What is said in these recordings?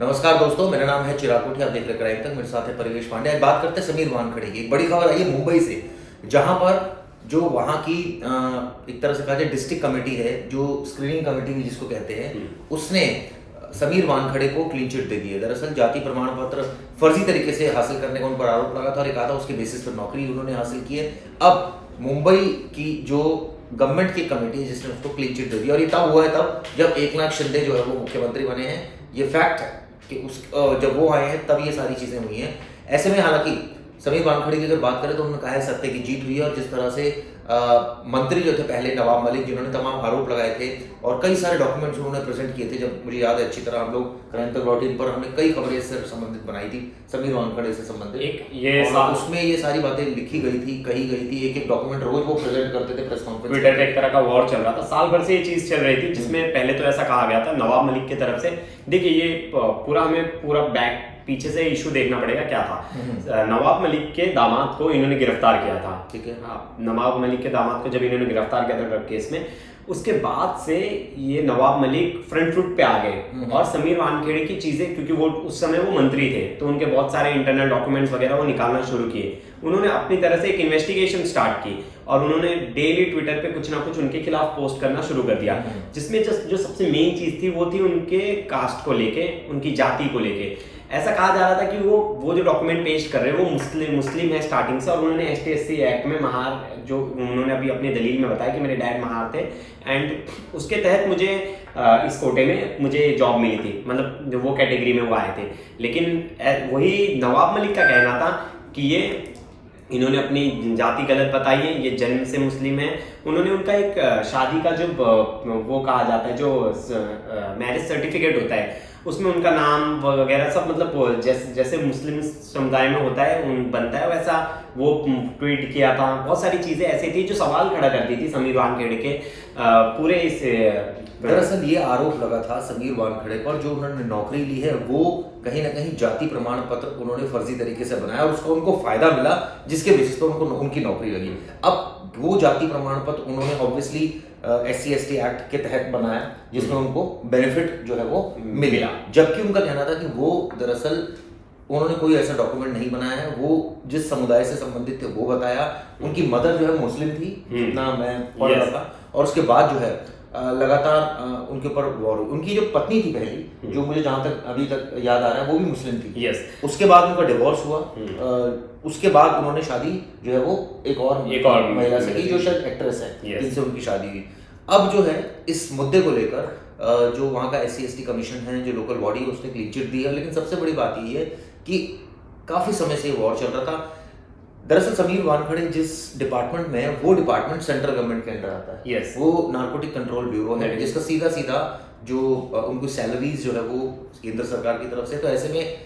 नमस्कार दोस्तों, मेरा नाम है चिराग कोठी। आप देख रहे क्राइम तक। मेरे साथ है परिवेश पांडे। आज बात करते हैं समीर वानखड़े की। एक बड़ी खबर आई है मुंबई से, जहां पर जो वहां की एक तरह से कहा जाए डिस्ट्रिक्ट कमेटी है, जो स्क्रीनिंग कमेटी भी जिसको कहते हैं, उसने समीर वानखड़े को क्लीन चिट दे दी है। दरअसल जाति प्रमाण पत्र फर्जी तरीके से हासिल करने का उन पर आरोप लगा था और एक आधा उसके बेसिस पर नौकरी उन्होंने हासिल की है। अब मुंबई की जो गवर्नमेंट की कमेटी है जिसने उसको क्लीन चिट दे दी, और ये तब हुआ है तब जब एकनाथ शिंदे जो है वो मुख्यमंत्री बने हैं। ये फैक्ट है कि उस जब वो आए हैं तब ये सारी चीज़ें हुई हैं। ऐसे में हालांकि समीर वानखड़े की अगर बात करें तो उन्होंने कहा है सत्य की जीत हुई है। और जिस तरह से मंत्री जो थे पहले नवाब मलिक, जिन्होंने तमाम आरोप लगाए थे और कई सारे डॉक्यूमेंट्स उन्होंने प्रेजेंट किए थे, जब मुझे याद है अच्छी तरह हम लोग क्राइम तक डॉट इन पर हमने कई खबरें इससे संबंधित बनाई थी, समीर वानखड़े से संबंधित। उसमें ये सारी बातें लिखी गई थी, कही गई थी। एक एक डॉक्यूमेंट रोज वो प्रेजेंट करते थे प्रेस कॉन्फ्रेंस। ट्विटर पे एक तरह का वॉर चल रहा था, साल भर से ये चीज चल रही थी, जिसमें पहले तो ऐसा कहा गया था नवाब मलिक की तरफ से। देखिए, ये पूरा बैक पीछे से इशू देखना पड़ेगा क्या था। नवाब मलिक के दामाद को इन्होंने गिरफ्तार किया था, ठीक है। नवाब मलिक के दामाद को जब इन्होंने गिरफ्तार किया था ड्रग केस में, उसके बाद से ये नवाब मलिक फ्रंट फुट पे आ गए और समीर वानखेड़े की चीजें, क्योंकि वो उस समय वो मंत्री थे, तो उनके बहुत सारे इंटरनल डॉक्यूमेंट्स वगैरह वो निकालना शुरू किए। उन्होंने अपनी तरह से एक इन्वेस्टिगेशन स्टार्ट की और उन्होंने डेली ट्विटर पे कुछ ना कुछ उनके खिलाफ पोस्ट करना शुरू कर दिया, जिसमें जो सबसे मेन चीज थी वो थी उनके कास्ट को लेके, उनकी जाति को लेके। ऐसा कहा जा रहा था कि वो जो डॉक्यूमेंट पेश कर रहे हैं वो मुस्लिम है स्टार्टिंग से, और उन्होंने ST/SC एक्ट में महार, जो उन्होंने अभी अपनी दलील में बताया कि मेरे डैड महार थे, एंड उसके तहत मुझे इस कोटे में मुझे जॉब मिली थी, मतलब जो वो कैटेगरी में वो आए थे। लेकिन वही नवाब मलिक का कहना था कि ये इन्होंने अपनी जाति गलत बताई है, ये जन्म से मुस्लिम है। उन्होंने उनका एक शादी का जो वो कहा जाता है, जो मैरिज सर्टिफिकेट होता है, उसमें उनका नाम वगैरह सब, मतलब जैसे मुस्लिम समुदाय में होता है बनता है, वैसा वो ट्वीट किया था। बहुत सारी चीजें ऐसी थी जो सवाल खड़ा करती थी समीर वानखेड़े के पूरे इस। दरअसल ये आरोप लगा था समीर वानखड़े पर, जो उन्होंने नौकरी ली है वो कहीं ना कहीं जाति प्रमाण पत्र उन्होंने फर्जी तरीके से बनाया और उसका उनको फायदा मिला, जिसके बेसिस पर उनको उनकी नौकरी लगी। अब वो जाति प्रमाण पत्र उन्होंने ऑब्वियसली SC/ST एक्ट के तहत बनाया, जिसमें उनको बेनिफिट जो है वो मिला। जबकि उनका कहना था कि वो दरअसल उन्होंने कोई ऐसा डॉक्यूमेंट नहीं बनाया है, वो जिस समुदाय से संबंधित थे वो बताया। उनकी मदर जो है मुस्लिम थी, जितना मैं पढ़ रहा था, और उसके बाद जो है लगातार उनके ऊपर वॉर हुई। उनकी जो पत्नी थी पहली, जो मुझे जहां तक अभी तक याद आ रहा है, वो भी मुस्लिम थी। उसके बाद उनका डिवोर्स हुआ। उसके बाद उन्होंने शादी जो है वो एक और महिला से की, जो शायद एक्ट्रेस है, जिनसे उनकी शादी हुई। अब जो है इस मुद्दे को लेकर जो वहाँ का SC/ST कमीशन है, जो लोकल बॉडी है, उसने क्लीन चिट दी है। लेकिन सबसे बड़ी बात ये है कि काफी समय से वॉर चल रहा था। दरअसल समीर वानखड़े जिस डिपार्टमेंट में है, वो डिपार्टमेंट सेंट्रल गवर्नमेंट के अंडर आता है। वो नारकोटिक कंट्रोल ब्यूरो है, जिसका सीधा सीधा जो उनको सैलरीज जो है वो केंद्र सरकार की तरफ से। तो ऐसे में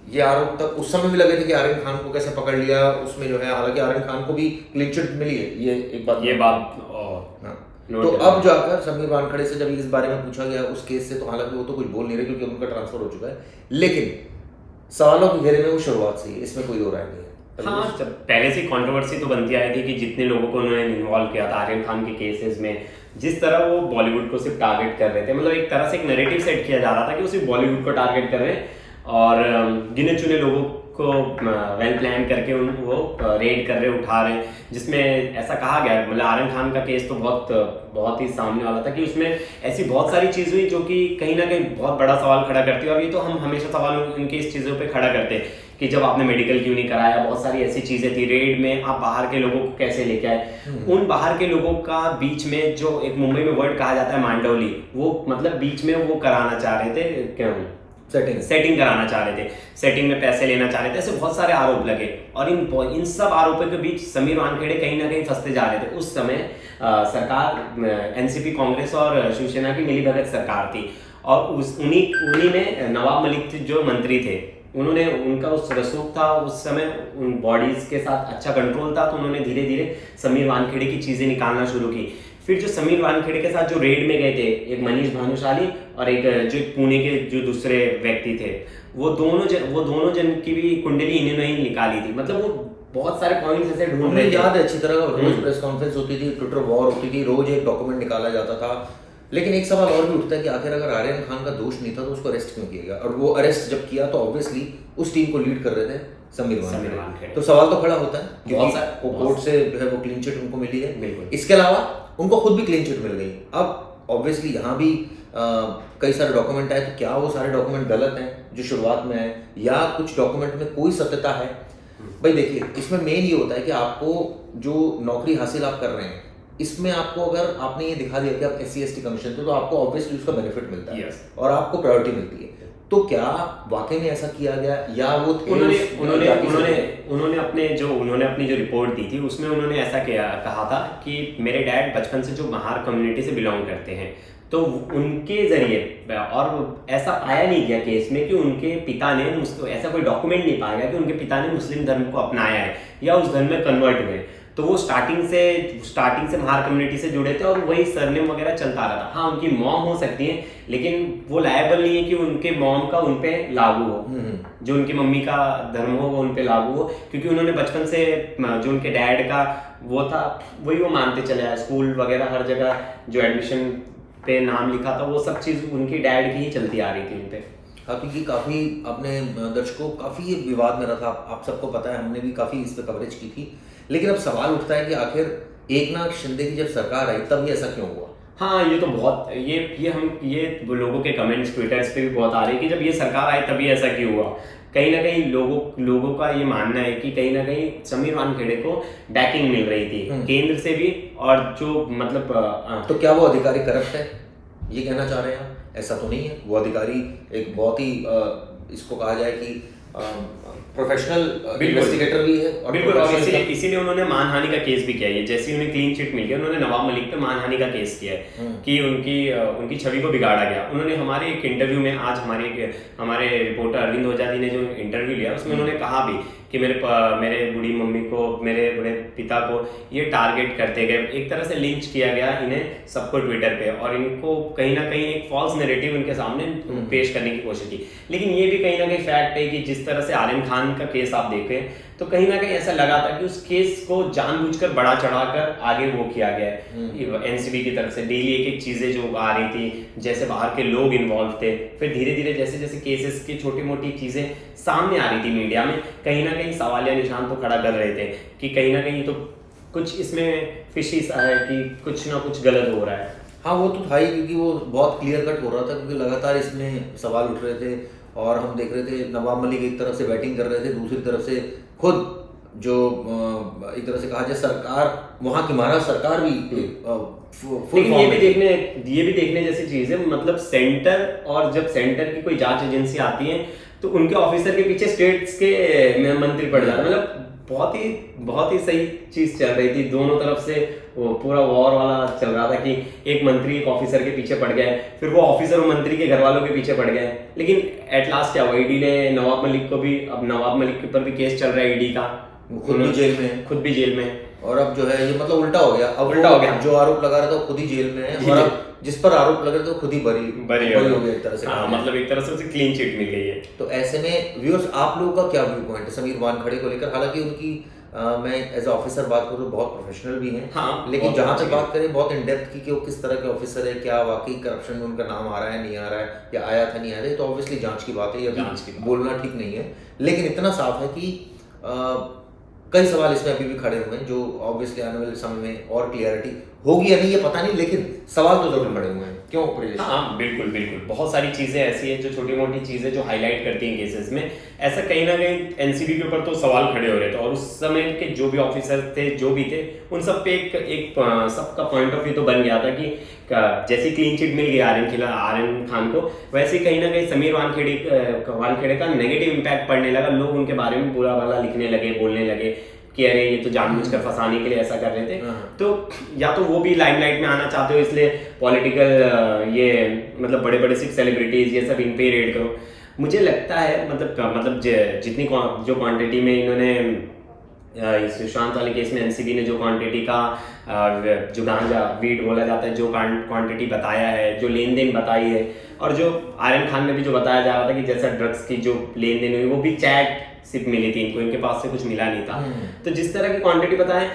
ये आरोप तक उस समय भी लगे थे कि आर्यन खान को कैसे पकड़ लिया उसमें जो है, हालांकि आर्यन खान को भी क्लीन चिट मिली है, ये एक बात। तो अब जाकर समीर वानखड़े से जब इस बारे में पूछा गया उस केस से, तो हालांकि वो तो कुछ बोल नहीं रहे क्योंकि उनका ट्रांसफर हो चुका है, लेकिन सवालों के घेरे में वो शुरुआत से ही, इसमें कोई दो राय नहीं है। हाँ, पहले से कंट्रोवर्सी तो बनती आई थी कि जितने लोगों को उन्होंने इन्वॉल्व किया था आर्यन खान के केसेस में, जिस तरह वो बॉलीवुड को सिर्फ टारगेट कर रहे थे, मतलब एक तरह से एक नैरेटिव सेट किया जा रहा था कि वो सिर्फ बॉलीवुड को टारगेट कर रहे हैं और गिने चुने लोगों को वेल प्लान करके वो रेड कर रहे, उठा रहे, जिसमें ऐसा कहा गया, मतलब आर्यन खान का केस तो बहुत ही सामने वाला था कि उसमें ऐसी बहुत सारी चीज़ हुई जो कि कहीं ना कहीं बहुत बड़ा सवाल खड़ा करती है। और ये तो हम हमेशा सवाल उनकी इस चीज़ों पे खड़ा करते हैं कि जब आपने मेडिकल क्यों नहीं कराया, बहुत सारी ऐसी चीज़ें थी। रेड में आप बाहर के लोगों को कैसे लेके आए, उन बाहर के लोगों का बीच में जो एक मुंबई में वर्ड कहा जाता है मांडवली, वो मतलब बीच में वो कराना चाह रहे थे, क्यों सेटिंग कराना चाह रहे थे, सेटिंग में पैसे लेना चाह रहे थे। ऐसे बहुत सारे आरोप लगे और इन सब आरोपों के बीच समीर वानखेड़े कहीं ना कहीं फंसते जा रहे थे। उस समय सरकार NCP कांग्रेस और शिवसेना की मिलीभगत सरकार थी, और उन्हीं में नवाब मलिक जो मंत्री थे, उन्होंने उनका उस रसूख था उस समय, उन बॉडीज के साथ अच्छा कंट्रोल था, तो उन्होंने धीरे धीरे समीर वानखेड़े की चीज़ें निकालना शुरू की। फिर जो समीर वानखेड़े के साथ जो रेड में गए थे, एक मनीष भानुशाली और एक जो पुणे के जो दूसरे व्यक्ति थे, वो दोनों जन की भी कुंडली इन्होंने ही निकाली थी। मतलब वो बहुत सारे पॉइंट्स ऐसे ढूंढ रहे थे। याद है अच्छी तरह, रोज प्रेस कॉन्फ्रेंस होती थी, ट्विटर वॉर होती थी, रोज एक डॉक्यूमेंट निकाला जाता था। लेकिन एक सवाल और भी उठता है कि आखिर अगर आर्यन खान का दोष नहीं था तो उसको अरेस्ट क्यों किया गया, और वो अरेस्ट जब किया तो ऑब्वियसली उस टीम को लीड कर रहे थे समीर वानखेड़े। तो सवाल तो खड़ा होता है क्योंकि वो कोर्ट से जो है वो क्लीन चिट उनको मिली है, इसके अलावा उनको खुद भी क्लीन चिट मिल गई। अब ऑब्वियसली यहाँ भी कई सारे डॉक्यूमेंट आए, तो क्या वो सारे डॉक्यूमेंट गलत हैं जो शुरुआत में आए, या कुछ डॉक्यूमेंट में कोई सत्यता है? भाई देखिए, इसमें मेन ये होता है कि आपको जो नौकरी हासिल आप कर रहे हैं, इसमें आपको अगर आपने ये दिखा दिया कि आप SC/ST कमीशन थे, तो आपको ऑब्वियसली उसका बेनिफिट मिलता है और आपको प्रायोरिटी मिलती है। तो क्या वाकई में ऐसा किया गया, या वो उन्होंने अपनी जो रिपोर्ट दी थी उसमें उन्होंने ऐसा कहा था कि मेरे डैड बचपन से जो महार कम्युनिटी से बिलोंग करते हैं, तो उनके जरिए, और ऐसा पाया नहीं गया केस में कि उनके पिता ने, ऐसा कोई डॉक्यूमेंट नहीं पाया गया कि उनके पिता ने मुस्लिम धर्म को अपनाया है या उस धर्म में कन्वर्ट हुए। तो वो स्टार्टिंग से महार कम्युनिटी से जुड़े थे और वही सरनेम वगैरह चलता आ रहा था। हाँ, उनकी मॉम हो सकती है, लेकिन वो लायबल नहीं है कि उनके मॉम का उन पे लागू हो, जो उनकी मम्मी का धर्म हो वो उन पे लागू हो, क्योंकि उन्होंने बचपन से जो उनके डैड का वो था वही वो मानते चले आए। स्कूल वगैरह हर जगह जो एडमिशन पे नाम लिखा था वो सब चीज़ उनकी डैड की ही चलती आ रही थी उन पे। हाँ, क्योंकि काफ़ी अपने दर्शकों काफ़ी ये विवाद में रहा था, आप सबको पता है, हमने भी काफ़ी इस पर कवरेज की थी। लेकिन अब सवाल उठता है कि आखिर एकनाथ शिंदे की जब सरकार आई तब ये ऐसा क्यों हुआ? हाँ, ये तो बहुत ये लोगों के कमेंट्स ट्विटर्स पे भी बहुत आ रहे हैं कि जब ये सरकार आई तभी ऐसा क्यों हुआ। कहीं ना कहीं लोगों का ये मानना है कि कहीं ना कहीं समीर वानखेड़े को बैकिंग मिल रही थी केंद्र से भी, और जो मतलब तो क्या वो अधिकारी करप्ट है, ये कहना चाह रहे हैं आप? ऐसा तो नहीं है, वो अधिकारी एक बहुत ही इसको कहा जाए कि प्रोफेशनल इन्वेस्टिगेटर भी है। और बिल्कुल, और इसीलिए उन्होंने मानहानि का केस भी किया है। जैसे उन्हें क्लीन चिट मिल गया, उन्होंने नवाब मलिक पे मानहानि का केस किया है कि उनकी छवि को बिगाड़ा गया। उन्होंने हमारे एक इंटरव्यू में, आज हमारे रिपोर्टर अरविंद ओझा ने जो इंटरव्यू लिया उसमें उन्होंने कहा भी कि मेरे बूढ़ी मम्मी को, मेरे बूढ़े पिता को ये टारगेट करते गए, एक तरह से लिंच किया गया इन्हें सबको ट्विटर पे, और इनको कहीं ना कहीं एक फॉल्स नैरेटिव उनके सामने पेश करने की कोशिश की। लेकिन ये भी कहीं ना कहीं फैक्ट है कि जिस तरह से आर्यन खान का केस आप देखें तो कहीं ना कहीं ऐसा लगा था कि उस केस को जानबूझकर बड़ा चढ़ाकर आगे वो किया गया है एनसीबी की तरफ से। डेली एक चीजें जो आ रही थी, जैसे बाहर के लोग इन्वॉल्व थे, फिर धीरे धीरे जैसे जैसे केसेस की छोटी मोटी चीजें सामने आ रही थी मीडिया में, कहीं ना कहीं सवालिया निशान तो खड़ा कर रहे थे कि कहीं ना कहीं तो कुछ इसमें फिशी सा है कि कुछ ना कुछ गलत हो रहा है। हाँ, वो तो था ही, क्योंकि वो बहुत क्लियर कट हो रहा था, क्योंकि लगातार इसमें सवाल उठ रहे थे और हम देख रहे थे नवाब मलिक एक तरफ से बैटिंग कर रहे थे, दूसरी तरफ से खुद जो एक तरह से कहा जाए सरकार, वहाँ की महाराष्ट्र सरकार भी लेकिन ये भी देखने जैसी चीज है। मतलब सेंटर, और जब सेंटर की कोई जांच एजेंसी आती है तो उनके ऑफिसर के पीछे स्टेट्स के मंत्री पड़ जाते हैं। मतलब बहुत ही सही चीज चल रही थी दोनों तरफ से, वो पूरा वॉर वाला चल रहा था कि एक मंत्री एक ऑफिसर के पीछे पड़ गए, फिर वो ऑफिसर और मंत्री के घर वालों के पीछे पड़ गए। लेकिन एट लास्ट क्या हुआ, ईडी ने नवाब मलिक को भी, अब नवाब मलिक के ऊपर भी केस चल रहा है ईडी का, खुद भी जेल में, और अब जो है ये मतलब उल्टा हो गया। अब उल्टा हो गया, जो आरोप लगा रहा था वो खुद ही जेल में है, और अब जिस पर आरोप लगा रहा था वो खुद ही बरी हो गया एक तरह से। मतलब एक तरह से उसे क्लीन चिट मिल गई है। तो ऐसे में व्यूअर्स, आप लोगों का क्या व्यू पॉइंट है समीर वानखेड़े को लेकर? हालांकि उनकी मैं एज ऑफिसर बात करूँ तो बहुत प्रोफेशनल भी हैं, हाँ, लेकिन जहाँ तक बात करें बहुत इन डेप्थ की कि वो किस तरह के ऑफिसर है, क्या वाकई करप्शन में उनका नाम आ रहा है, नहीं आ रहा है, या आया था नहीं आया था, तो ऑब्वियसली जांच की बात है, ये बोलना ठीक नहीं है। लेकिन इतना साफ है कि कई सवाल इसमें अभी भी खड़े हुए हैं, जो ऑब्वियसली आने वाले समय में और क्लियरिटी होगी या नहीं ये पता नहीं, लेकिन सवाल तो जरूर खड़े हुए हैं। क्यों? हाँ, बिल्कुल बहुत सारी चीजें ऐसी है जो छोटी मोटी चीजें जो हाईलाइट करती हैं केसेस में। ऐसा कहीं ना कहीं एनसीबी के ऊपर तो सवाल खड़े हो रहे थे, और उस समय के जो भी ऑफिसर थे, जो भी थे, उन सब पे एक सबका पॉइंट ऑफ व्यू तो बन गया था कि जैसे क्लीन चिट मिल गई आर्यन खान को, वैसे कहीं ना कहीं समीर वानखेड़े का नेगेटिव इम्पैक्ट पड़ने लगा। लोग उनके बारे में बुरा भला लिखने लगे, बोलने लगे कि अरे ये तो जानबूझकर फंसाने के लिए ऐसा कर रहे थे। तो या तो वो भी लाइमलाइट में आना चाहते हो, इसलिए पॉलिटिकल ये मतलब बड़े बड़े सिर्फ सेलिब्रिटीज ये सब इन पे रेड करो। मुझे लगता है मतलब जितनी जो क्वांटिटी में इन्होंने इस सुशांत वाले केस में एनसीबी ने जो क्वांटिटी का जो गांजा वीट बोला जाता है, जो क्वांटिटी बताया है, जो लेन देन बताई है, और जो आर्यन खान में भी जो बताया जा रहा था कि जैसा ड्रग्स की जो लेन देन हुई वो भी चैट सिर्फ मिली थी इनको, इनके पास से कुछ मिला नहीं था। तो जिस तरह की क्वांटिटी बताएं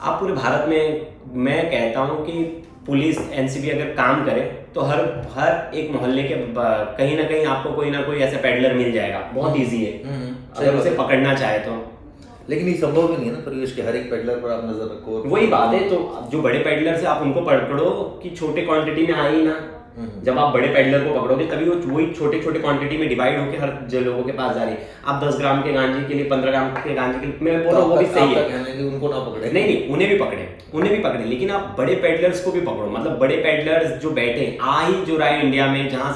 आप पूरे भारत में, मैं कहता हूं कि पुलिस एनसीबी अगर काम करे तो हर एक मोहल्ले के कहीं ना कहीं आपको कोई ना कोई ऐसा पेडलर मिल जाएगा, बहुत इजी है अगर उसे पकड़ना चाहे तो। लेकिन ये संभव भी नहीं है ना परिवेश के हर एक पेडलर पर आप नजर रखो। वही बात है, तो जो बड़े पेडलर से आप उनको पकड़ो कि छोटे क्वांटिटी में आए ही ना, जब आप बड़े पेडलर को पकड़ोगे तभी वो वही छोटे छोटे क्वांटिटी में डिवाइड होकर हर जो लोगों के पास जा रही है। आप 10 ग्राम के गांजे के लिए 15 ग्राम के गांजे के लिए, मैं बोल रहा हूँ वो भी सही है कि उनको ना पकड़े, नहीं उन्हें भी पकड़े, लेकिन आप बड़े पेडलर्स को भी पकड़ो। मतलब बड़े पेडलर्स जो बैठे आ ही जो रहा है इंडिया में, जहां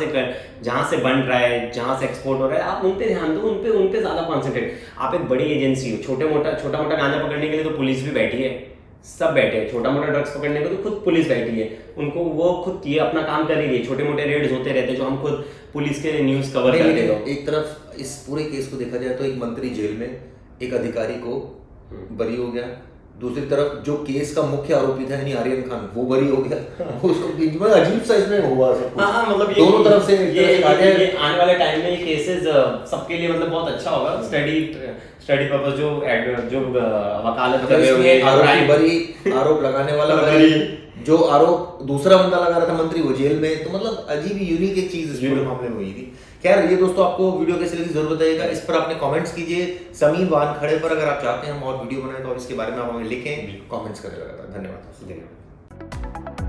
से बन रहा है, जहां से एक्सपोर्ट हो रहा है, आप उन पे ध्यान दो, उन पे ज्यादा कॉन्सेंट्रेट। आप एक बड़ी एजेंसी हो, छोटा मोटा गांजा पकड़ने के लिए तो पुलिस भी बैठी है, सब बैठे हैं। छोटा मोटा ड्रग्स पकड़ने को तो खुद पुलिस बैठी है, उनको वो खुद ये अपना काम कर रही है। छोटे मोटे रेड्स होते रहते हैं जो हम खुद पुलिस के न्यूज कवर करते हैं। एक तरफ इस पूरे केस को देखा जाए तो एक मंत्री जेल में, एक अधिकारी को बरी हो गया, दूसरी तरफ जो केस का मुख्य आरोपी था यानी आर्यन खान वो बरी हो गया। उसको अजीब सा इसमें हुआ सब कुछ। हाँ, मतलब दोनों तरफ से ये आने वाले टाइम में ये केसेस सबके लिए मतलब बहुत अच्छा होगा। स्टडी पर्पस जो वकालत कर रहे होंगे, आरोप लगाने वाला बरी, जो आरोप दूसरा बंदा लगा रहा था मंत्री वो जेल में। तो मतलब अजीब यूनिक एक चीज इस पूरे मामले में हुई थी। खैर ये दोस्तों आपको वीडियो कैसी लगी जरूर बताइएगा, इस पर आपने कमेंट्स कीजिए। समीर वानखड़े पर अगर आप चाहते हैं हम और वीडियो बनाएं तो इसके बारे में आप हमें लिखें, कमेंट्स करें लगातार। धन्यवाद।